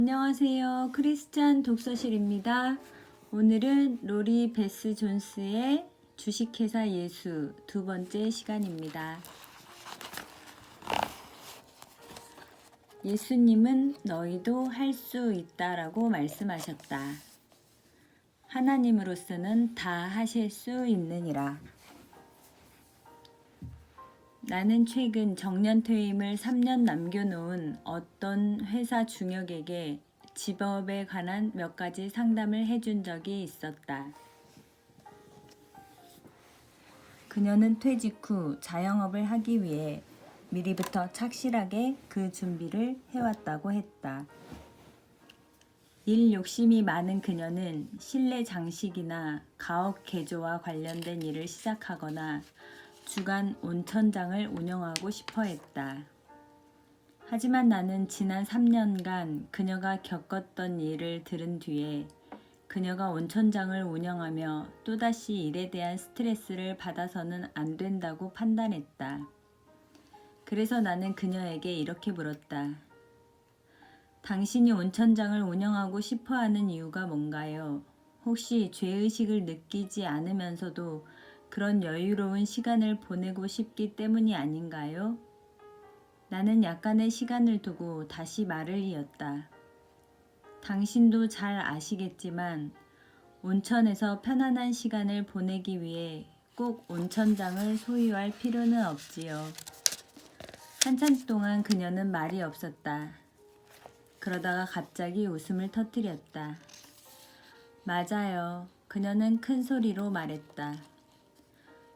안녕하세요. 크리스찬 독서실입니다. 오늘은 로리 베스 존스의 주식회사 예수 두 번째 시간입니다. 예수님은 너희도 할 수 있다라고 말씀하셨다. 하나님으로서는 다 하실 수 있느니라. 나는 최근 정년퇴임을 3년 남겨놓은 어떤 회사 중역에게 직업에 관한 몇 가지 상담을 해준 적이 있었다. 그녀는 퇴직 후 자영업을 하기 위해 미리부터 착실하게 그 준비를 해왔다고 했다. 일 욕심이 많은 그녀는 실내 장식이나 가옥 개조와 관련된 일을 시작하거나 주간 온천장을 운영하고 싶어 했다. 하지만 나는 지난 3년간 그녀가 겪었던 일을 들은 뒤에 그녀가 온천장을 운영하며 또다시 일에 대한 스트레스를 받아서는 안 된다고 판단했다. 그래서 나는 그녀에게 이렇게 물었다. 당신이 온천장을 운영하고 싶어 하는 이유가 뭔가요? 혹시 죄의식을 느끼지 않으면서도 그런 여유로운 시간을 보내고 싶기 때문이 아닌가요? 나는 약간의 시간을 두고 다시 말을 이었다. 당신도 잘 아시겠지만 온천에서 편안한 시간을 보내기 위해 꼭 온천장을 소유할 필요는 없지요. 한참 동안 그녀는 말이 없었다. 그러다가 갑자기 웃음을 터뜨렸다. 맞아요. 그녀는 큰 소리로 말했다.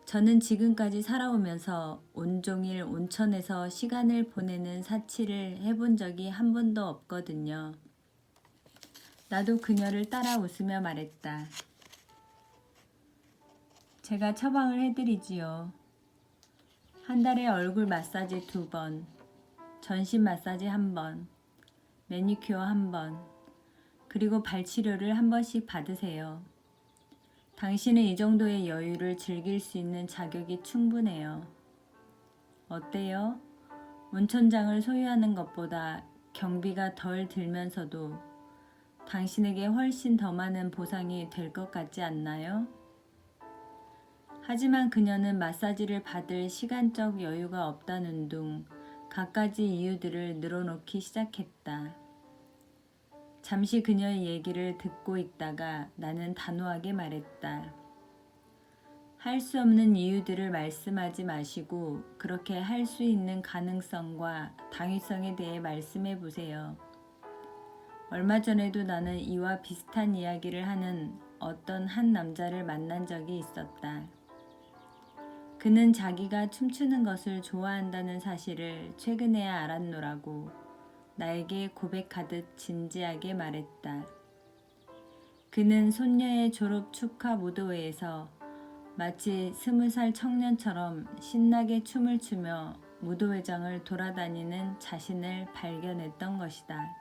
저는 지금까지 살아오면서 온종일 온천에서 시간을 보내는 사치를 해본 적이 한 번도 없거든요. 나도 그녀를 따라 웃으며 말했다. 제가 처방을 해드리지요. 한 달에 얼굴 마사지 2번, 전신 마사지 1번, 매니큐어 1번, 그리고 발 치료를 1번씩 받으세요. 당신은 이 정도의 여유를 즐길 수 있는 자격이 충분해요. 어때요? 온천장을 소유하는 것보다 경비가 덜 들면서도 당신에게 훨씬 더 많은 보상이 될 것 같지 않나요? 하지만 그녀는 마사지를 받을 시간적 여유가 없다는 둥 갖가지 이유들을 늘어놓기 시작했다. 잠시 그녀의 얘기를 듣고 있다가 나는 단호하게 말했다. 할 수 없는 이유들을 말씀하지 마시고 그렇게 할 수 있는 가능성과 당위성에 대해 말씀해 보세요. 얼마 전에도 나는 이와 비슷한 이야기를 하는 어떤 한 남자를 만난 적이 있었다. 그는 자기가 춤추는 것을 좋아한다는 사실을 최근에야 알았노라고 나에게 고백하듯 진지하게 말했다. 그는 손녀의 졸업 축하 무도회에서 마치 20살 청년처럼 신나게 춤을 추며 무도회장을 돌아다니는 자신을 발견했던 것이다.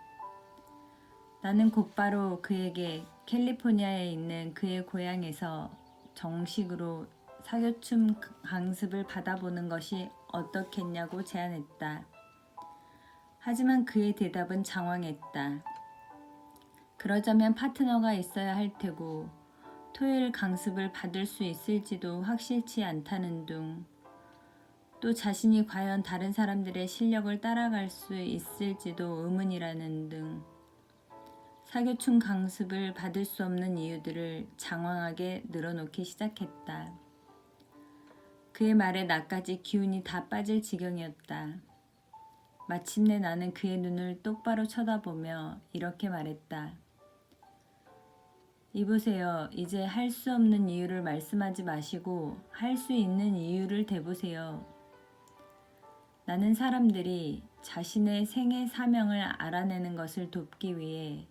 나는 곧바로 그에게 캘리포니아에 있는 그의 고향에서 정식으로 사교춤 강습을 받아보는 것이 어떻겠냐고 제안했다. 하지만 그의 대답은 장황했다. 그러자면 파트너가 있어야 할 테고 토요일 강습을 받을 수 있을지도 확실치 않다는 둥, 또 자신이 과연 다른 사람들의 실력을 따라갈 수 있을지도 의문이라는 등 사교춤 강습을 받을 수 없는 이유들을 장황하게 늘어놓기 시작했다. 그의 말에 나까지 기운이 다 빠질 지경이었다. 마침내 나는 그의 눈을 똑바로 쳐다보며 이렇게 말했다. 이보세요. 이제 할 수 없는 이유를 말씀하지 마시고 할 수 있는 이유를 대보세요. 나는 사람들이 자신의 생애 사명을 알아내는 것을 돕기 위해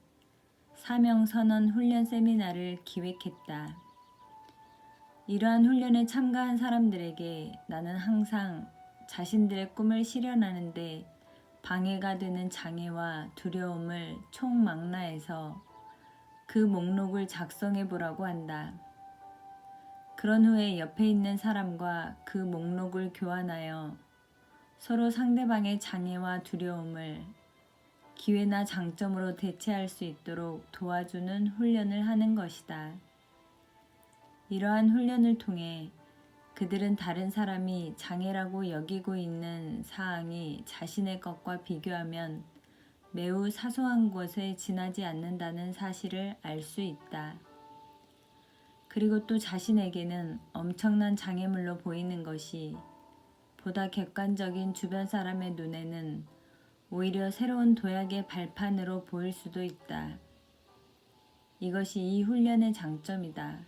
사명선언 훈련 세미나를 기획했다. 이러한 훈련에 참가한 사람들에게 나는 항상 자신들의 꿈을 실현하는데 방해가 되는 장애와 두려움을 총망라해서 그 목록을 작성해 보라고 한다. 그런 후에 옆에 있는 사람과 그 목록을 교환하여 서로 상대방의 장애와 두려움을 기회나 장점으로 대체할 수 있도록 도와주는 훈련을 하는 것이다. 이러한 훈련을 통해 그들은 다른 사람이 장애라고 여기고 있는 사항이 자신의 것과 비교하면 매우 사소한 것에 지나지 않는다는 사실을 알 수 있다. 그리고 또 자신에게는 엄청난 장애물로 보이는 것이 보다 객관적인 주변 사람의 눈에는 오히려 새로운 도약의 발판으로 보일 수도 있다. 이것이 이 훈련의 장점이다.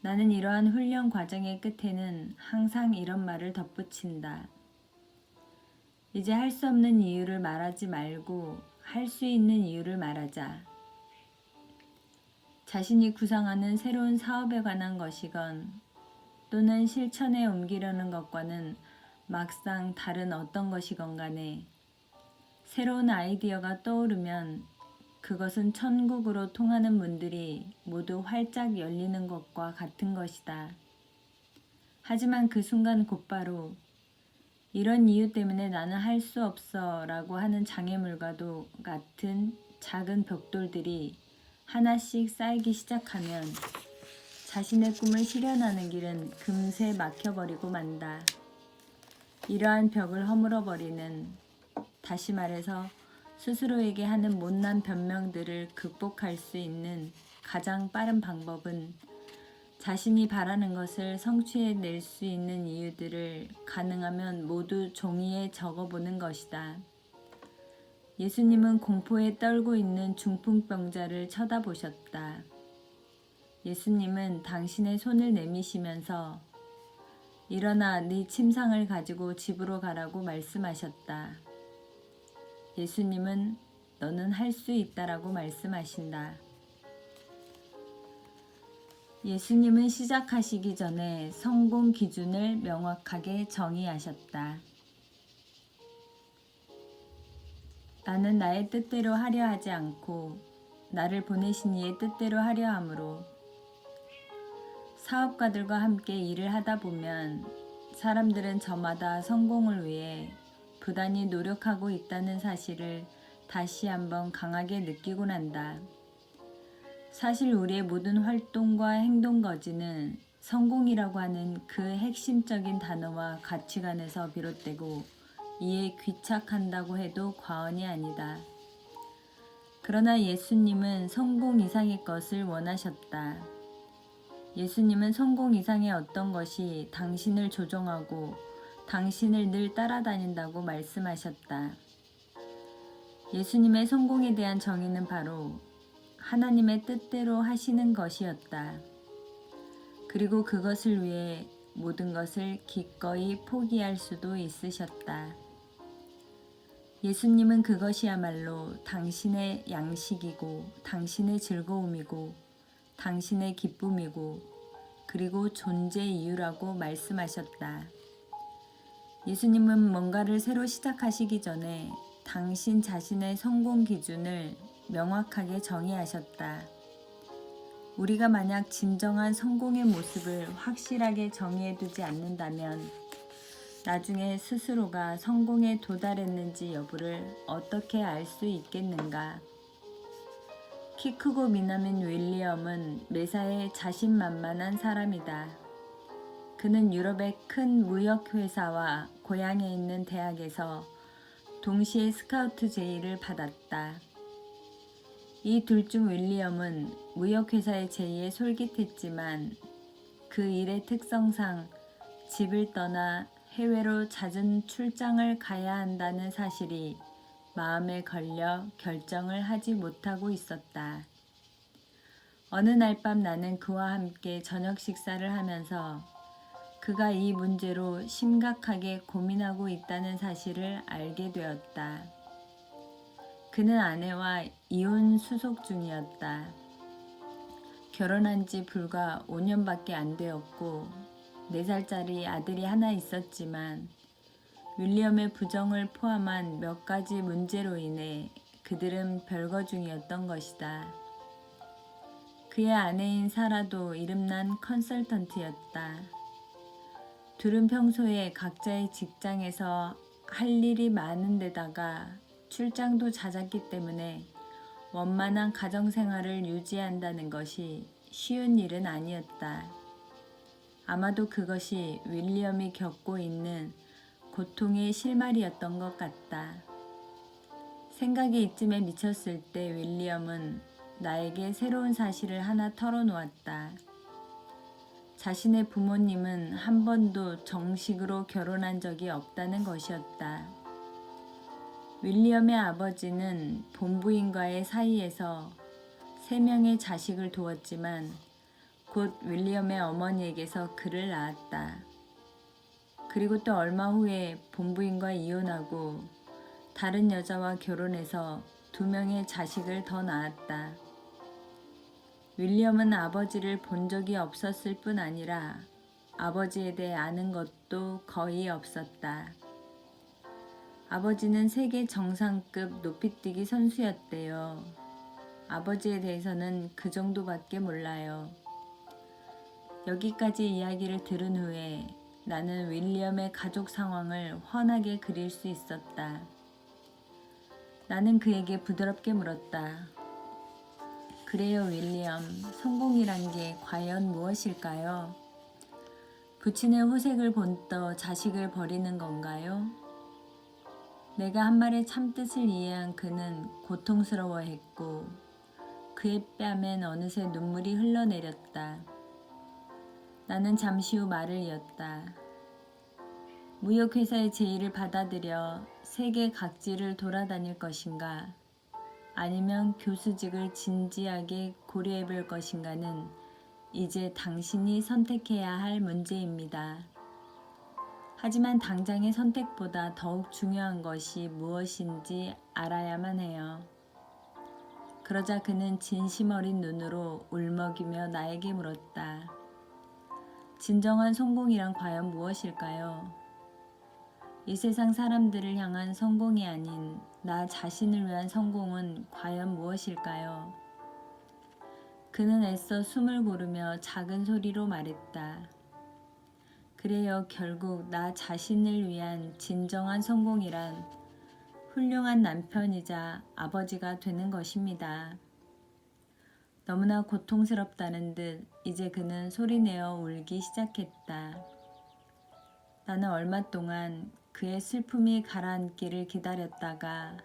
나는 이러한 훈련 과정의 끝에는 항상 이런 말을 덧붙인다. 이제 할 수 없는 이유를 말하지 말고 할 수 있는 이유를 말하자. 자신이 구상하는 새로운 사업에 관한 것이건 또는 실천에 옮기려는 것과는 막상 다른 어떤 것이건 간에 새로운 아이디어가 떠오르면 그것은 천국으로 통하는 문들이 모두 활짝 열리는 것과 같은 것이다. 하지만 그 순간 곧바로 이런 이유 때문에 나는 할 수 없어 라고 하는 장애물과도 같은 작은 벽돌들이 하나씩 쌓이기 시작하면 자신의 꿈을 실현하는 길은 금세 막혀버리고 만다. 이러한 벽을 허물어버리는, 다시 말해서 스스로에게 하는 못난 변명들을 극복할 수 있는 가장 빠른 방법은 자신이 바라는 것을 성취해낼 수 있는 이유들을 가능하면 모두 종이에 적어보는 것이다. 예수님은 공포에 떨고 있는 중풍병자를 쳐다보셨다. 예수님은 당신의 손을 내미시면서 일어나 네 침상을 가지고 집으로 가라고 말씀하셨다. 예수님은 너는 할 수 있다라고 말씀하신다. 예수님은 시작하시기 전에 성공 기준을 명확하게 정의하셨다. 나는 나의 뜻대로 하려 하지 않고 나를 보내신 이의 뜻대로 하려 하므로 사업가들과 함께 일을 하다 보면 사람들은 저마다 성공을 위해 부단히 노력하고 있다는 사실을 다시 한번 강하게 느끼고 난다. 사실 우리의 모든 활동과 행동 거지는 성공이라고 하는 그 핵심적인 단어와 가치관에서 비롯되고 이에 귀착한다고 해도 과언이 아니다. 그러나 예수님은 성공 이상의 것을 원하셨다. 예수님은 성공 이상의 어떤 것이 당신을 조종하고 당신을 늘 따라다닌다고 말씀하셨다. 예수님의 성공에 대한 정의는 바로 하나님의 뜻대로 하시는 것이었다. 그리고 그것을 위해 모든 것을 기꺼이 포기할 수도 있으셨다. 예수님은 그것이야말로 당신의 양식이고 당신의 즐거움이고 당신의 기쁨이고 그리고 존재 이유라고 말씀하셨다. 예수님은 뭔가를 새로 시작하시기 전에 당신 자신의 성공 기준을 명확하게 정의하셨다. 우리가 만약 진정한 성공의 모습을 확실하게 정의해두지 않는다면 나중에 스스로가 성공에 도달했는지 여부를 어떻게 알 수 있겠는가? 키 크고 미남인 윌리엄은 매사에 자신만만한 사람이다. 그는 유럽의 큰 무역회사와 고향에 있는 대학에서 동시에 스카우트 제의를 받았다. 이 둘 중 윌리엄은 무역회사의 제의에 솔깃했지만 그 일의 특성상 집을 떠나 해외로 잦은 출장을 가야 한다는 사실이 마음에 걸려 결정을 하지 못하고 있었다. 어느 날 밤 나는 그와 함께 저녁 식사를 하면서 그가 이 문제로 심각하게 고민하고 있다는 사실을 알게 되었다. 그는 아내와 이혼 수속 중이었다. 결혼한 지 불과 5년밖에 안 되었고 4살짜리 아들이 하나 있었지만 윌리엄의 부정을 포함한 몇 가지 문제로 인해 그들은 별거 중이었던 것이다. 그의 아내인 사라도 이름난 컨설턴트였다. 둘은 평소에 각자의 직장에서 할 일이 많은 데다가 출장도 잦았기 때문에 원만한 가정생활을 유지한다는 것이 쉬운 일은 아니었다. 아마도 그것이 윌리엄이 겪고 있는 고통의 실마리였던 것 같다. 생각이 이쯤에 미쳤을 때 윌리엄은 나에게 새로운 사실을 하나 털어놓았다. 자신의 부모님은 한 번도 정식으로 결혼한 적이 없다는 것이었다. 윌리엄의 아버지는 본부인과의 사이에서 3명의 자식을 두었지만 곧 윌리엄의 어머니에게서 그를 낳았다. 그리고 또 얼마 후에 본부인과 이혼하고 다른 여자와 결혼해서 2명의 자식을 더 낳았다. 윌리엄은 아버지를 본 적이 없었을 뿐 아니라 아버지에 대해 아는 것도 거의 없었다. 아버지는 세계 정상급 높이뛰기 선수였대요. 아버지에 대해서는 그 정도밖에 몰라요. 여기까지 이야기를 들은 후에 나는 윌리엄의 가족 상황을 훤하게 그릴 수 있었다. 나는 그에게 부드럽게 물었다. 그래요, 윌리엄. 성공이란 게 과연 무엇일까요? 부친의 후색을 본떠 자식을 버리는 건가요? 내가 한 말의 참뜻을 이해한 그는 고통스러워했고 그의 뺨엔 어느새 눈물이 흘러내렸다. 나는 잠시 후 말을 이었다. 무역회사의 제의를 받아들여 세계 각지를 돌아다닐 것인가? 아니면 교수직을 진지하게 고려해 볼 것인가는 이제 당신이 선택해야 할 문제입니다. 하지만 당장의 선택보다 더욱 중요한 것이 무엇인지 알아야만 해요. 그러자 그는 진심 어린 눈으로 울먹이며 나에게 물었다. 진정한 성공이란 과연 무엇일까요? 이 세상 사람들을 향한 성공이 아닌 나 자신을 위한 성공은 과연 무엇일까요? 그는 애써 숨을 고르며 작은 소리로 말했다. 그래요, 결국 나 자신을 위한 진정한 성공이란 훌륭한 남편이자 아버지가 되는 것입니다. 너무나 고통스럽다는 듯 이제 그는 소리내어 울기 시작했다. 나는 얼마 동안 그의 슬픔이 가라앉기를 기다렸다가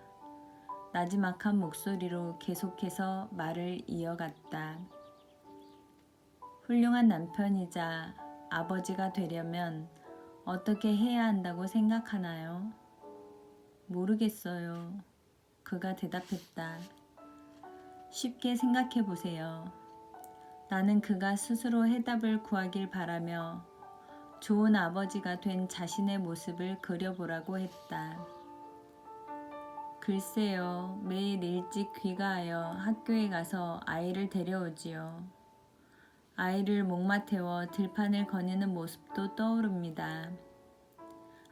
나지막한 목소리로 계속해서 말을 이어갔다. 훌륭한 남편이자 아버지가 되려면 어떻게 해야 한다고 생각하나요? 모르겠어요. 그가 대답했다. 쉽게 생각해 보세요. 나는 그가 스스로 해답을 구하길 바라며 좋은 아버지가 된 자신의 모습을 그려보라고 했다. 글쎄요, 매일 일찍 귀가하여 학교에 가서 아이를 데려오지요. 아이를 목마 태워 들판을 거니는 모습도 떠오릅니다.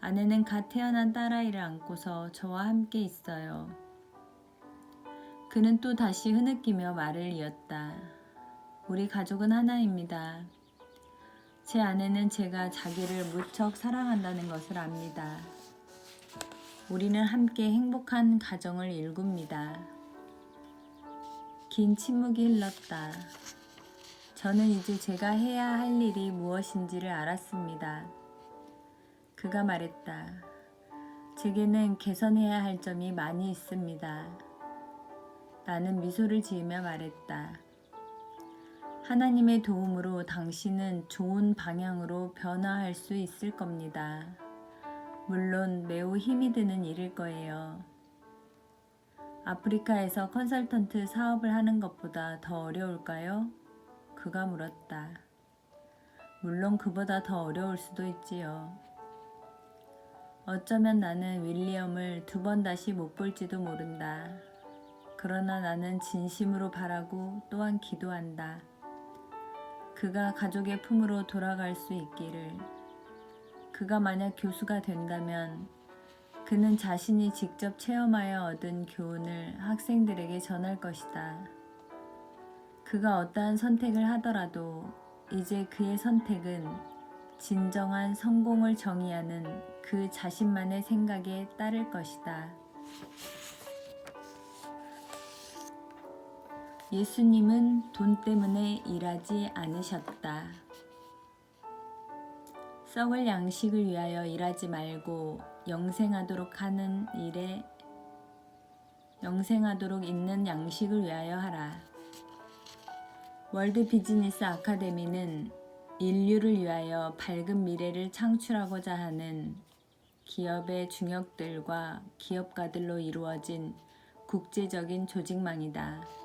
아내는 갓 태어난 딸아이를 안고서 저와 함께 있어요. 그는 또 다시 흐느끼며 말을 이었다. 우리 가족은 하나입니다. 제 아내는 제가 자기를 무척 사랑한다는 것을 압니다. 우리는 함께 행복한 가정을 일굽니다. 긴 침묵이 흘렀다. 저는 이제 제가 해야 할 일이 무엇인지를 알았습니다. 그가 말했다. 제게는 개선해야 할 점이 많이 있습니다. 나는 미소를 지으며 말했다. 하나님의 도움으로 당신은 좋은 방향으로 변화할 수 있을 겁니다. 물론 매우 힘이 드는 일일 거예요. 아프리카에서 컨설턴트 사업을 하는 것보다 더 어려울까요? 그가 물었다. 물론 그보다 더 어려울 수도 있지요. 어쩌면 나는 윌리엄을 2번 다시 못 볼지도 모른다. 그러나 나는 진심으로 바라고 또한 기도한다. 그가 가족의 품으로 돌아갈 수 있기를. 그가 만약 교수가 된다면 그는 자신이 직접 체험하여 얻은 교훈을 학생들에게 전할 것이다. 그가 어떠한 선택을 하더라도 이제 그의 선택은 진정한 성공을 정의하는 그 자신만의 생각에 따를 것이다. 예수님은 돈 때문에 일하지 않으셨다. 썩을 양식을 위하여 일하지 말고 영생하도록 있는 양식을 위하여 하라. 월드 비즈니스 아카데미는 인류를 위하여 밝은 미래를 창출하고자 하는 기업의 중역들과 기업가들로 이루어진 국제적인 조직망이다.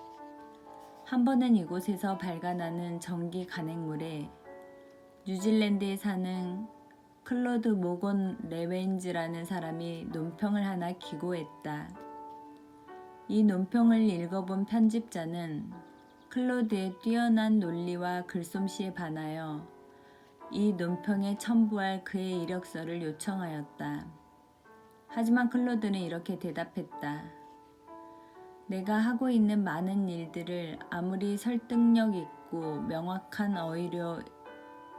한 번은 이곳에서 발간하는 전기 간행물에 뉴질랜드에 사는 클로드 모건 레웬즈라는 사람이 논평을 하나 기고했다. 이 논평을 읽어본 편집자는 클로드의 뛰어난 논리와 글솜씨에 반하여 이 논평에 첨부할 그의 이력서를 요청하였다. 하지만 클로드는 이렇게 대답했다. 내가 하고 있는 많은 일들을 아무리 설득력 있고 명확한 어휘로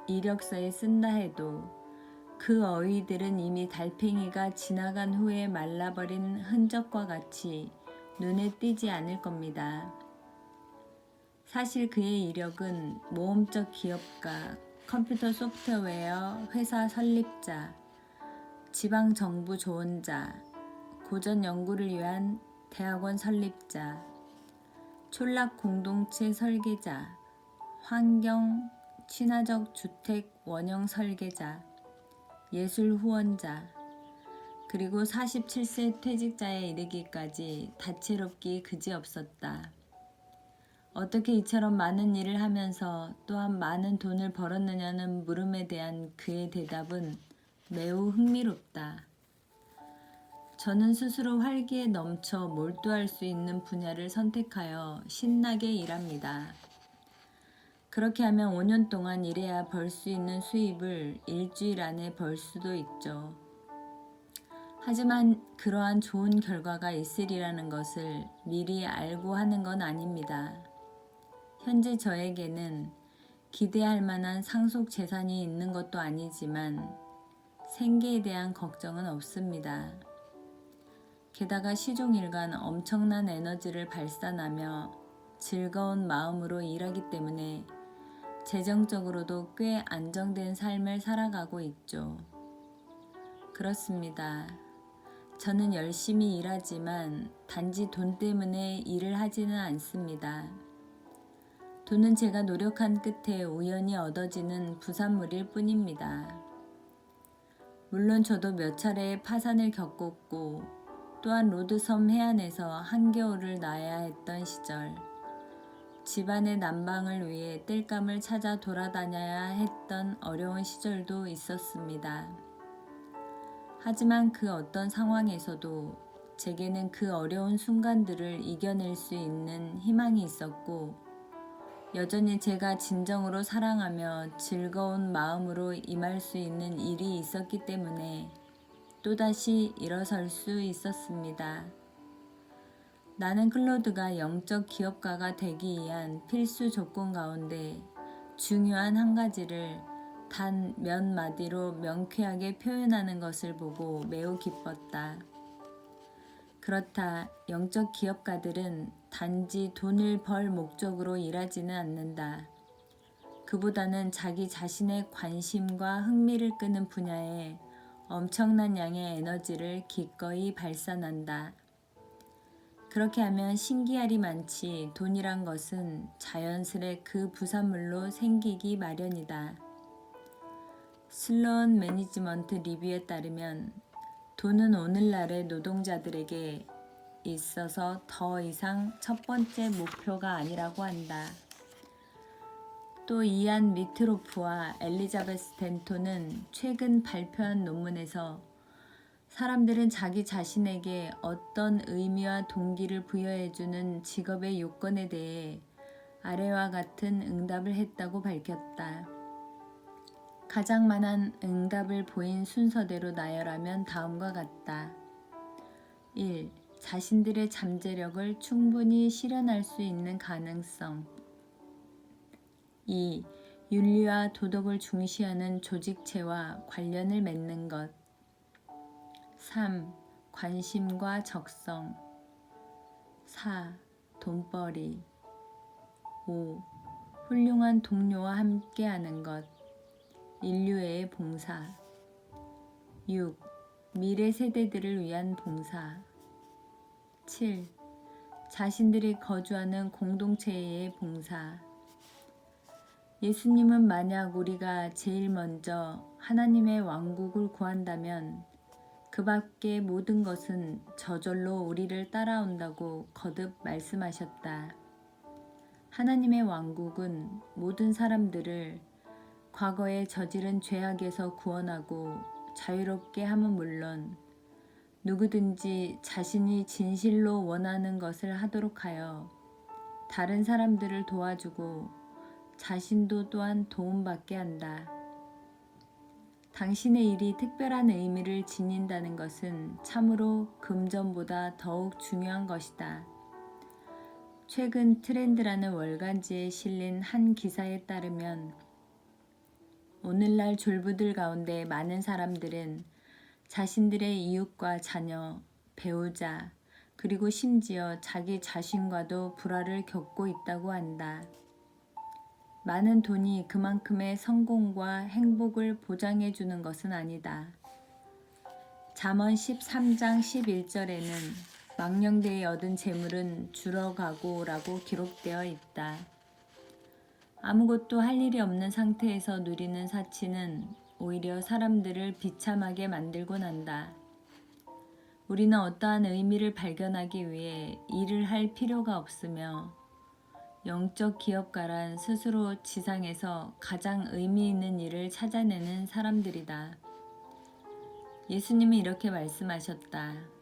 이력서에 쓴다 해도 그 어휘들은 이미 달팽이가 지나간 후에 말라버린 흔적과 같이 눈에 띄지 않을 겁니다. 사실 그의 이력은 모험적 기업가, 컴퓨터 소프트웨어 회사 설립자, 지방정부 조언자, 고전 연구를 위한 대학원 설립자, 촌락 공동체 설계자, 환경 친화적 주택 원형 설계자, 예술 후원자, 그리고 47세 퇴직자에 이르기까지 다채롭기 그지없었다. 어떻게 이처럼 많은 일을 하면서 또한 많은 돈을 벌었느냐는 물음에 대한 그의 대답은 매우 흥미롭다. 저는 스스로 활기에 넘쳐 몰두할 수 있는 분야를 선택하여 신나게 일합니다. 그렇게 하면 5년 동안 일해야 벌 수 있는 수입을 일주일 안에 벌 수도 있죠. 하지만 그러한 좋은 결과가 있으리라는 것을 미리 알고 하는 건 아닙니다. 현재 저에게는 기대할 만한 상속 재산이 있는 것도 아니지만 생계에 대한 걱정은 없습니다. 게다가 시종일관 엄청난 에너지를 발산하며 즐거운 마음으로 일하기 때문에 재정적으로도 꽤 안정된 삶을 살아가고 있죠. 그렇습니다. 저는 열심히 일하지만 단지 돈 때문에 일을 하지는 않습니다. 돈은 제가 노력한 끝에 우연히 얻어지는 부산물일 뿐입니다. 물론 저도 몇 차례의 파산을 겪었고 또한 로드섬 해안에서 한겨울을 나야 했던 시절, 집안의 난방을 위해 땔감을 찾아 돌아다녀야 했던 어려운 시절도 있었습니다. 하지만 그 어떤 상황에서도 제게는 그 어려운 순간들을 이겨낼 수 있는 희망이 있었고 여전히 제가 진정으로 사랑하며 즐거운 마음으로 임할 수 있는 일이 있었기 때문에 또다시 일어설 수 있었습니다. 나는 클로드가 영적 기업가가 되기 위한 필수 조건 가운데 중요한 한 가지를 단 몇 마디로 명쾌하게 표현하는 것을 보고 매우 기뻤다. 그렇다, 영적 기업가들은 단지 돈을 벌 목적으로 일하지는 않는다. 그보다는 자기 자신의 관심과 흥미를 끄는 분야에 엄청난 양의 에너지를 기꺼이 발산한다. 그렇게 하면 신기하리 많지 돈이란 것은 자연스레 그 부산물로 생기기 마련이다. 슬로운 매니지먼트 리뷰에 따르면 돈은 오늘날의 노동자들에게 있어서 더 이상 첫 번째 목표가 아니라고 한다. 또 이안 미트로프와 엘리자베스 덴토는 최근 발표한 논문에서 사람들은 자기 자신에게 어떤 의미와 동기를 부여해주는 직업의 요건에 대해 아래와 같은 응답을 했다고 밝혔다. 가장 많은 응답을 보인 순서대로 나열하면 다음과 같다. 1. 자신들의 잠재력을 충분히 실현할 수 있는 가능성. 2. 윤리와 도덕을 중시하는 조직체와 관련을 맺는 것. 3. 관심과 적성. 4. 돈벌이. 5. 훌륭한 동료와 함께하는 것. 인류애의 봉사. 6. 미래 세대들을 위한 봉사. 7. 자신들이 거주하는 공동체의 봉사. 예수님은 만약 우리가 제일 먼저 하나님의 왕국을 구한다면 그 밖의 모든 것은 저절로 우리를 따라온다고 거듭 말씀하셨다. 하나님의 왕국은 모든 사람들을 과거에 저지른 죄악에서 구원하고 자유롭게 함은 물론 누구든지 자신이 진실로 원하는 것을 하도록 하여 다른 사람들을 도와주고 자신도 또한 도움받게 한다. 당신의 일이 특별한 의미를 지닌다는 것은 참으로 금전보다 더욱 중요한 것이다. 최근 트렌드라는 월간지에 실린 한 기사에 따르면 오늘날 졸부들 가운데 많은 사람들은 자신들의 이웃과 자녀, 배우자, 그리고 심지어 자기 자신과도 불화를 겪고 있다고 한다. 많은 돈이 그만큼의 성공과 행복을 보장해 주는 것은 아니다. 잠언 13장 11절에는 망령되이 얻은 재물은 줄어가고 라고 기록되어 있다. 아무것도 할 일이 없는 상태에서 누리는 사치는 오히려 사람들을 비참하게 만들곤 한다. 우리는 어떠한 의미를 발견하기 위해 일을 할 필요가 없으며 영적 기업가란 스스로 지상에서 가장 의미 있는 일을 찾아내는 사람들이다. 예수님이 이렇게 말씀하셨다.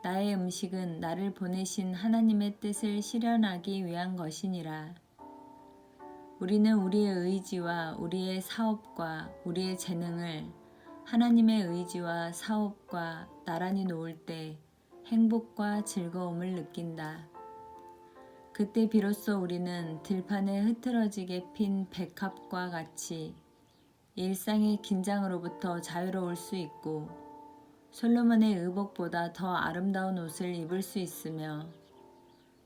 나의 음식은 나를 보내신 하나님의 뜻을 실현하기 위한 것이니라. 우리는 우리의 의지와 우리의 사업과 우리의 재능을 하나님의 의지와 사업과 나란히 놓을 때 행복과 즐거움을 느낀다. 그때 비로소 우리는 들판에 흐트러지게 핀 백합과 같이 일상의 긴장으로부터 자유로울 수 있고 솔로몬의 의복보다 더 아름다운 옷을 입을 수 있으며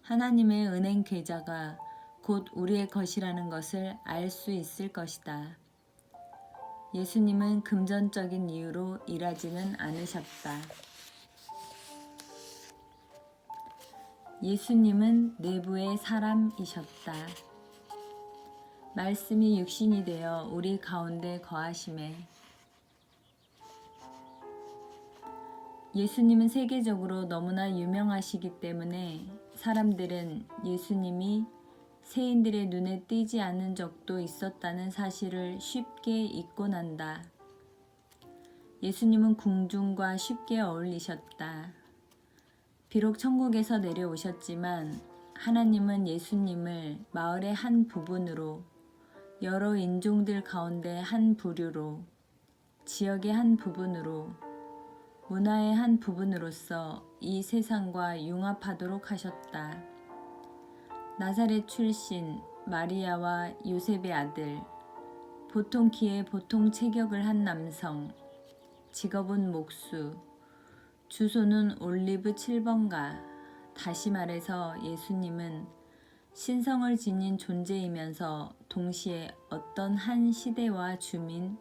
하나님의 은행 계좌가 곧 우리의 것이라는 것을 알 수 있을 것이다. 예수님은 금전적인 이유로 일하지는 않으셨다. 예수님은 내부의 사람이셨다. 말씀이 육신이 되어 우리 가운데 거하심에 예수님은 세계적으로 너무나 유명하시기 때문에 사람들은 예수님이 세인들의 눈에 띄지 않은 적도 있었다는 사실을 쉽게 잊곤 한다. 예수님은 궁중과 쉽게 어울리셨다. 비록 천국에서 내려오셨지만 하나님은 예수님을 마을의 한 부분으로, 여러 인종들 가운데 한 부류로, 지역의 한 부분으로, 문화의 한 부분으로서 이 세상과 융합하도록 하셨다. 나사렛 출신 마리아와 요셉의 아들, 보통 키에 보통 체격을 한 남성, 직업은 목수, 주소는 올리브 7번가. 다시 말해서 예수님은 신성을 지닌 존재이면서 동시에 어떤 한 시대와 주민,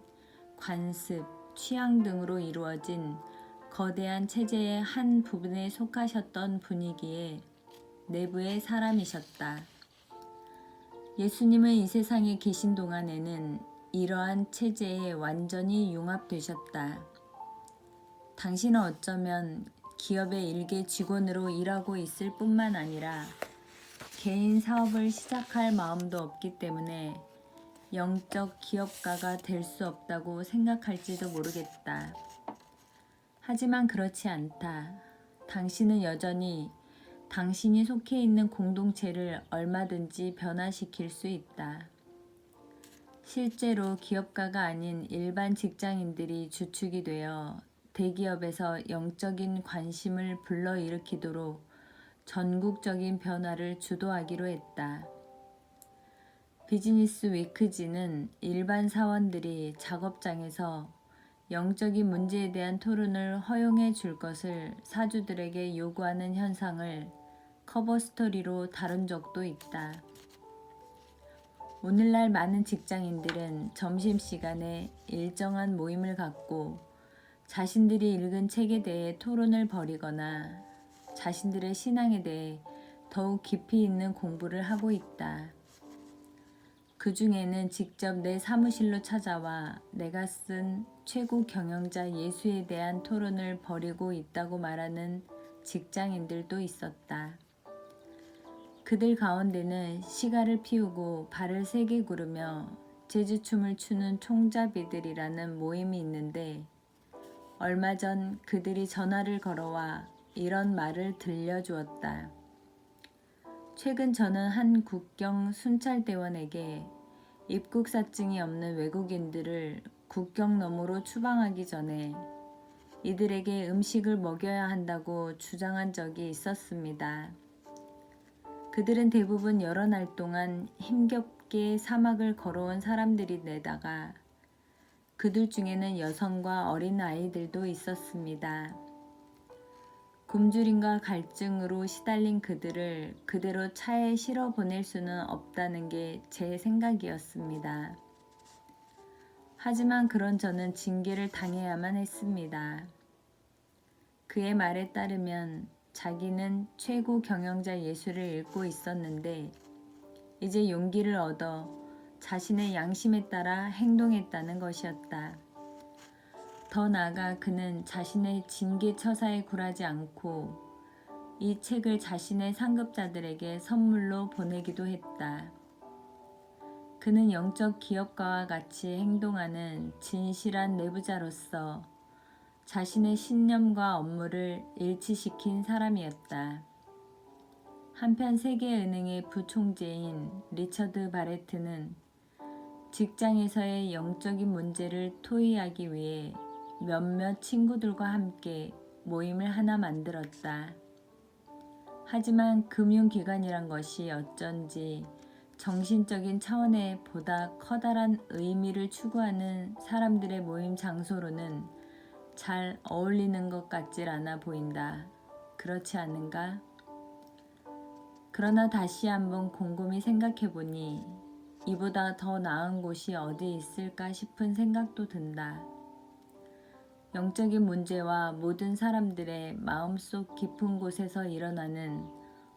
관습, 취향 등으로 이루어진 거대한 체제의 한 부분에 속하셨던 분이기에 내부의 사람이셨다. 예수님은 이 세상에 계신 동안에는 이러한 체제에 완전히 융합되셨다. 당신은 어쩌면 기업의 일개 직원으로 일하고 있을 뿐만 아니라 개인 사업을 시작할 마음도 없기 때문에 영적 기업가가 될 수 없다고 생각할지도 모르겠다. 하지만 그렇지 않다. 당신은 여전히 당신이 속해 있는 공동체를 얼마든지 변화시킬 수 있다. 실제로 기업가가 아닌 일반 직장인들이 주축이 되어 대기업에서 영적인 관심을 불러일으키도록 전국적인 변화를 주도하기로 했다. 비즈니스 위크지는 일반 사원들이 작업장에서 영적인 문제에 대한 토론을 허용해 줄 것을 사주들에게 요구하는 현상을 커버 스토리로 다룬 적도 있다. 오늘날 많은 직장인들은 점심시간에 일정한 모임을 갖고 자신들이 읽은 책에 대해 토론을 벌이거나 자신들의 신앙에 대해 더욱 깊이 있는 공부를 하고 있다. 그 중에는 직접 내 사무실로 찾아와 내가 쓴 최고 경영자 예수에 대한 토론을 벌이고 있다고 말하는 직장인들도 있었다. 그들 가운데는 시가를 피우고 발을 세게 구르며 재즈춤을 추는 총잡이들이라는 모임이 있는데 얼마 전 그들이 전화를 걸어와 이런 말을 들려주었다. 최근 저는 한 국경 순찰대원에게 입국사증이 없는 외국인들을 국경 너머로 추방하기 전에 이들에게 음식을 먹여야 한다고 주장한 적이 있었습니다. 그들은 대부분 여러 날 동안 힘겹게 사막을 걸어온 사람들인데다가 그들 중에는 여성과 어린 아이들도 있었습니다. 굶주림과 갈증으로 시달린 그들을 그대로 차에 실어 보낼 수는 없다는 게 제 생각이었습니다. 하지만 그런 저는 징계를 당해야만 했습니다. 그의 말에 따르면 자기는 최고 경영자 예수를 읽고 있었는데 이제 용기를 얻어 자신의 양심에 따라 행동했다는 것이었다. 더 나아가 그는 자신의 징계처사에 굴하지 않고 이 책을 자신의 상급자들에게 선물로 보내기도 했다. 그는 영적 기업가와 같이 행동하는 진실한 내부자로서 자신의 신념과 업무를 일치시킨 사람이었다. 한편 세계은행의 부총재인 리처드 바레트는 직장에서의 영적인 문제를 토의하기 위해 몇몇 친구들과 함께 모임을 하나 만들었다. 하지만 금융기관이란 것이 어쩐지 정신적인 차원의 보다 커다란 의미를 추구하는 사람들의 모임 장소로는 잘 어울리는 것 같질 않아 보인다. 그렇지 않은가? 그러나 다시 한번 곰곰이 생각해보니 이보다 더 나은 곳이 어디 있을까 싶은 생각도 든다. 영적인 문제와 모든 사람들의 마음속 깊은 곳에서 일어나는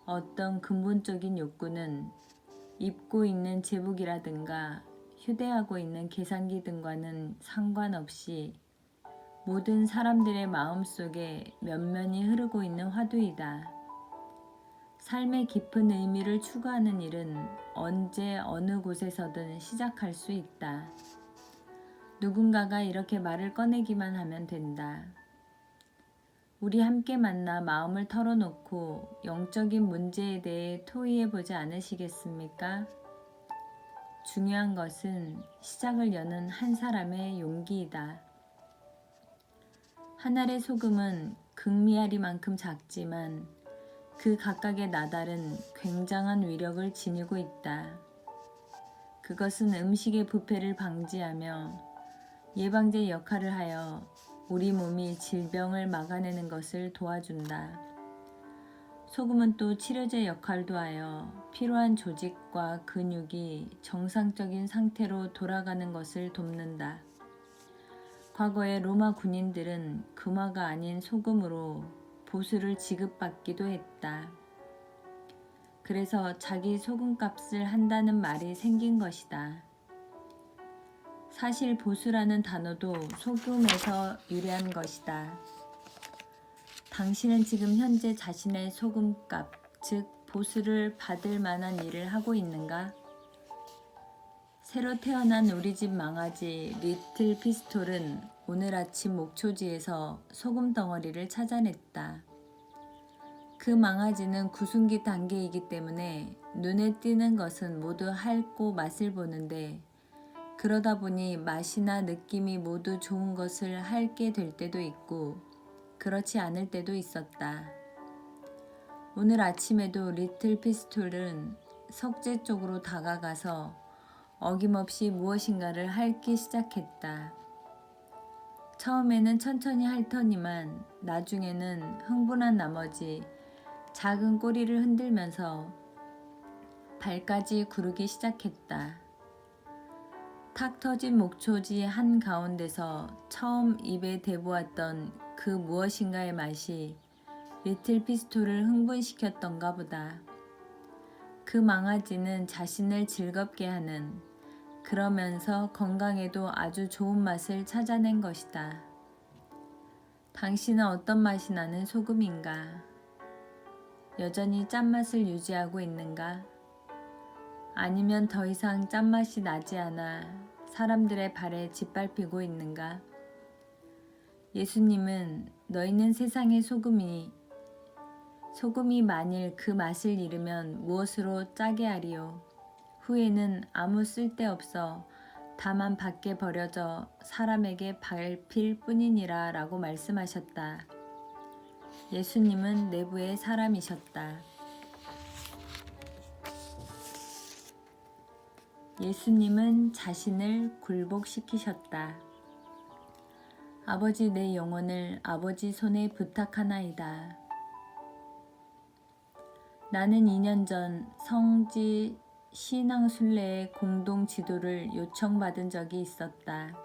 어떤 근본적인 욕구는 입고 있는 제복이라든가 휴대하고 있는 계산기 등과는 상관없이 모든 사람들의 마음속에 면면이 흐르고 있는 화두이다. 삶의 깊은 의미를 추구하는 일은 언제 어느 곳에서든 시작할 수 있다. 누군가가 이렇게 말을 꺼내기만 하면 된다. 우리 함께 만나 마음을 털어놓고 영적인 문제에 대해 토의해보지 않으시겠습니까? 중요한 것은 시작을 여는 한 사람의 용기이다. 한 알의 소금은 극미아리만큼 작지만 그 각각의 나달은 굉장한 위력을 지니고 있다. 그것은 음식의 부패를 방지하며 예방제 역할을 하여 우리 몸이 질병을 막아내는 것을 도와준다. 소금은 또 치료제 역할도 하여 필요한 조직과 근육이 정상적인 상태로 돌아가는 것을 돕는다. 과거에 로마 군인들은 금화가 아닌 소금으로 보수를 지급받기도 했다. 그래서 자기 소금값을 한다는 말이 생긴 것이다. 사실 보수라는 단어도 소금에서 유래한 것이다. 당신은 지금 현재 자신의 소금값, 즉 보수를 받을 만한 일을 하고 있는가? 새로 태어난 우리 집 망아지 리틀 피스톨은 오늘 아침 목초지에서 소금 덩어리를 찾아냈다. 그 망아지는 구순기 단계이기 때문에 눈에 띄는 것은 모두 핥고 맛을 보는데 그러다 보니 맛이나 느낌이 모두 좋은 것을 핥게 될 때도 있고 그렇지 않을 때도 있었다. 오늘 아침에도 리틀 피스톨은 석재 쪽으로 다가가서 어김없이 무엇인가를 핥기 시작했다. 처음에는 천천히 핥더니만 나중에는 흥분한 나머지 작은 꼬리를 흔들면서 발까지 구르기 시작했다. 탁 터진 목초지 한가운데서 처음 입에 대보았던 그 무엇인가의 맛이 리틀 피스톨을 흥분시켰던가 보다. 그 망아지는 자신을 즐겁게 하는, 그러면서 건강에도 아주 좋은 맛을 찾아낸 것이다. 당신은 어떤 맛이 나는 소금인가? 여전히 짠맛을 유지하고 있는가? 아니면 더 이상 짠맛이 나지 않아 사람들의 발에 짓밟히고 있는가? 예수님은 너희는 세상의 소금이 만일 그 맛을 잃으면 무엇으로 짜게 하리요? 후에는 아무 쓸데없어 다만 밖에 버려져 사람에게 밟힐 뿐이니라 라고 말씀하셨다. 예수님은 내부의 사람이셨다. 예수님은 자신을 굴복시키셨다. 아버지, 내 영혼을 아버지 손에 부탁하나이다. 나는 2년 전 성지 신앙순례의 공동 지도를 요청받은 적이 있었다.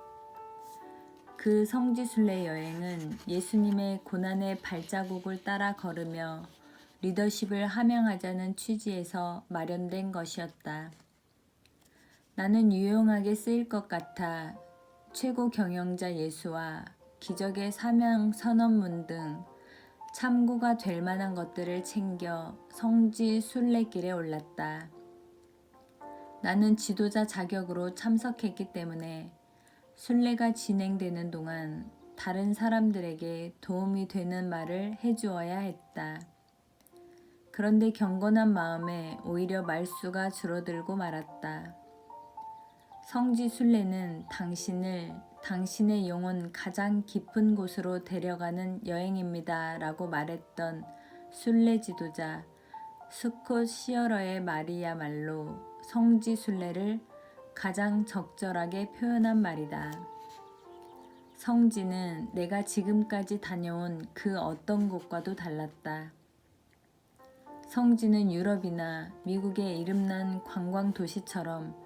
그 성지순례 여행은 예수님의 고난의 발자국을 따라 걸으며 리더십을 함양하자는 취지에서 마련된 것이었다. 나는 유용하게 쓰일 것 같아 최고 경영자 예수와 기적의 사명 선언문 등 참고가 될 만한 것들을 챙겨 성지 순례길에 올랐다. 나는 지도자 자격으로 참석했기 때문에 순례가 진행되는 동안 다른 사람들에게 도움이 되는 말을 해주어야 했다. 그런데 경건한 마음에 오히려 말수가 줄어들고 말았다. 성지 순례는 당신의 영혼 가장 깊은 곳으로 데려가는 여행입니다 라고 말했던 순례 지도자 스콧 시어러의 말이야말로 성지 순례를 가장 적절하게 표현한 말이다. 성지는 내가 지금까지 다녀온 그 어떤 곳과도 달랐다. 성지는 유럽이나 미국의 이름난 관광 도시처럼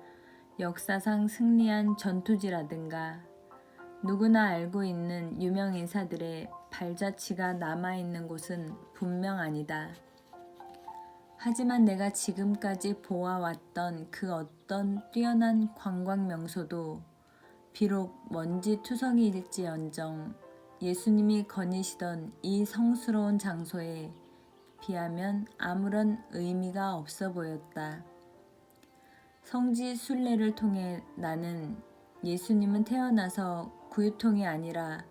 역사상 승리한 전투지라든가 누구나 알고 있는 유명 인사들의 발자취가 남아있는 곳은 분명 아니다. 하지만 내가 지금까지 보아왔던 그 어떤 뛰어난 관광 명소도 비록 먼지투성이일지언정 예수님이 거니시던 이 성스러운 장소에 비하면 아무런 의미가 없어 보였다. 성지 순례를 통해 나는 예수님은 태어나서 구유통이 아니라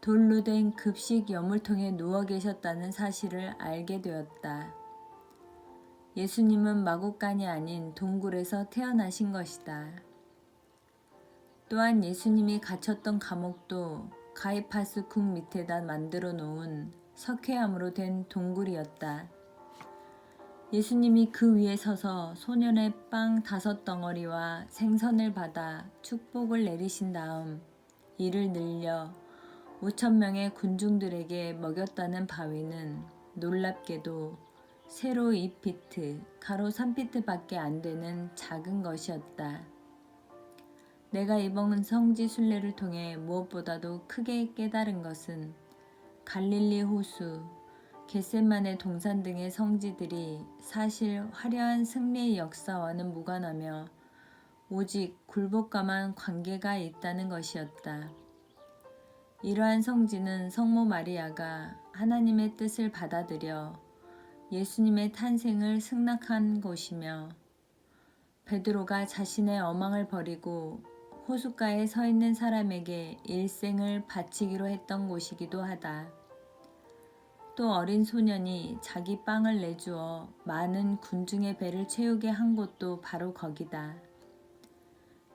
돌로 된 급식 여물통에 누워 계셨다는 사실을 알게 되었다. 예수님은 마곡간이 아닌 동굴에서 태어나신 것이다. 또한 예수님이 갇혔던 감옥도 가이파스 국 밑에다 만들어 놓은 석회암으로 된 동굴이었다. 예수님이 그 위에 서서 소년의 빵 5덩어리와 생선을 받아 축복을 내리신 다음 이를 늘려 5,000명의 군중들에게 먹였다는 바위는 놀랍게도 세로 2피트, 가로 3피트밖에 안 되는 작은 것이었다. 내가 이번 성지 순례를 통해 무엇보다도 크게 깨달은 것은 갈릴리 호수, 겟세마네 동산 등의 성지들이 사실 화려한 승리의 역사와는 무관하며 오직 굴복감한 관계가 있다는 것이었다. 이러한 성지는 성모 마리아가 하나님의 뜻을 받아들여 예수님의 탄생을 승낙한 곳이며 베드로가 자신의 어망을 버리고 호숫가에 서 있는 사람에게 일생을 바치기로 했던 곳이기도 하다. 또 어린 소년이 자기 빵을 내주어 많은 군중의 배를 채우게 한 곳도 바로 거기다.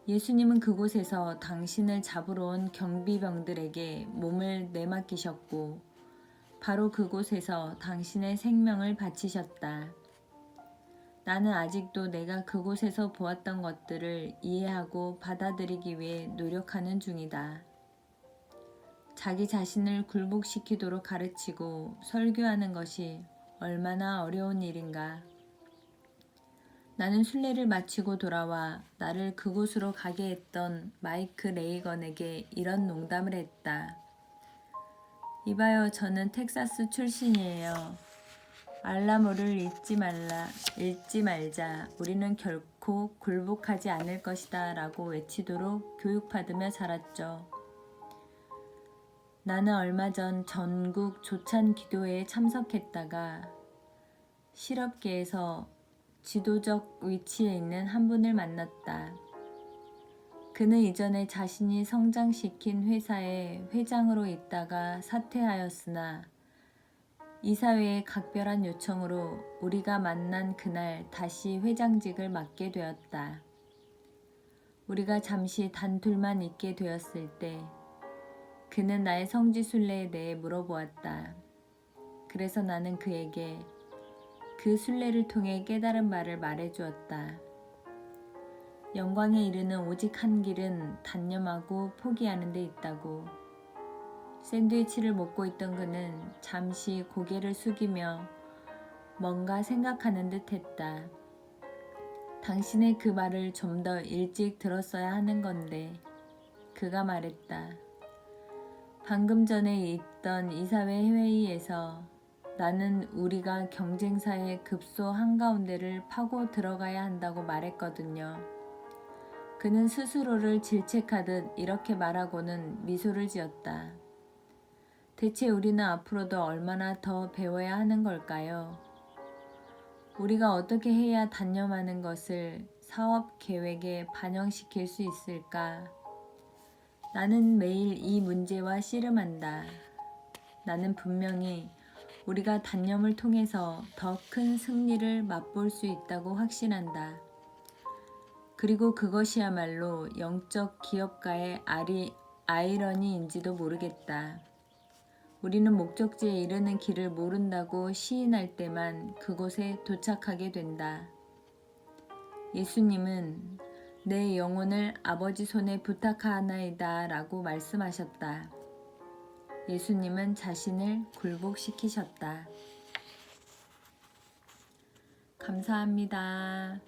예수님은 그곳에서 당신을 잡으러 온 경비병들에게 몸을 내맡기셨고 바로 그곳에서 당신의 생명을 바치셨다. 나는 아직도 내가 그곳에서 보았던 것들을 이해하고 받아들이기 위해 노력하는 중이다. 자기 자신을 굴복시키도록 가르치고 설교하는 것이 얼마나 어려운 일인가. 나는 순례를 마치고 돌아와 나를 그곳으로 가게 했던 마이크 레이건에게 이런 농담을 했다. 이봐요, 저는 텍사스 출신이에요. 알라모를 읽지 말자. 우리는 결코 굴복하지 않을 것이다 라고 외치도록 교육받으며 자랐죠. 나는 얼마 전 전국 조찬 기도회에 참석했다가 실업계에서 지도적 위치에 있는 한 분을 만났다. 그는 이전에 자신이 성장시킨 회사의 회장으로 있다가 사퇴하였으나 이사회의 각별한 요청으로 우리가 만난 그날 다시 회장직을 맡게 되었다. 우리가 잠시 단둘만 있게 되었을 때 그는 나의 성지순례에 대해 물어보았다. 그래서 나는 그에게 그 순례를 통해 깨달은 바를 말해주었다. 영광에 이르는 오직 한 길은 단념하고 포기하는 데 있다고. 샌드위치를 먹고 있던 그는 잠시 고개를 숙이며 뭔가 생각하는 듯 했다. 당신의 그 말을 좀 더 일찍 들었어야 하는 건데. 그가 말했다. 방금 전에 있던 이사회 회의에서 나는 우리가 경쟁사의 급소 한가운데를 파고 들어가야 한다고 말했거든요. 그는 스스로를 질책하듯 이렇게 말하고는 미소를 지었다. 대체 우리는 앞으로도 얼마나 더 배워야 하는 걸까요? 우리가 어떻게 해야 단념하는 것을 사업 계획에 반영시킬 수 있을까? 나는 매일 이 문제와 씨름한다. 나는 분명히 우리가 단념을 통해서 더 큰 승리를 맛볼 수 있다고 확신한다. 그리고 그것이야말로 영적 기업가의 아이러니인지도 모르겠다. 우리는 목적지에 이르는 길을 모른다고 시인할 때만 그곳에 도착하게 된다. 예수님은 내 영혼을 아버지 손에 부탁하나이다 라고 말씀하셨다. 예수님은 자신을 굴복시키셨다. 감사합니다.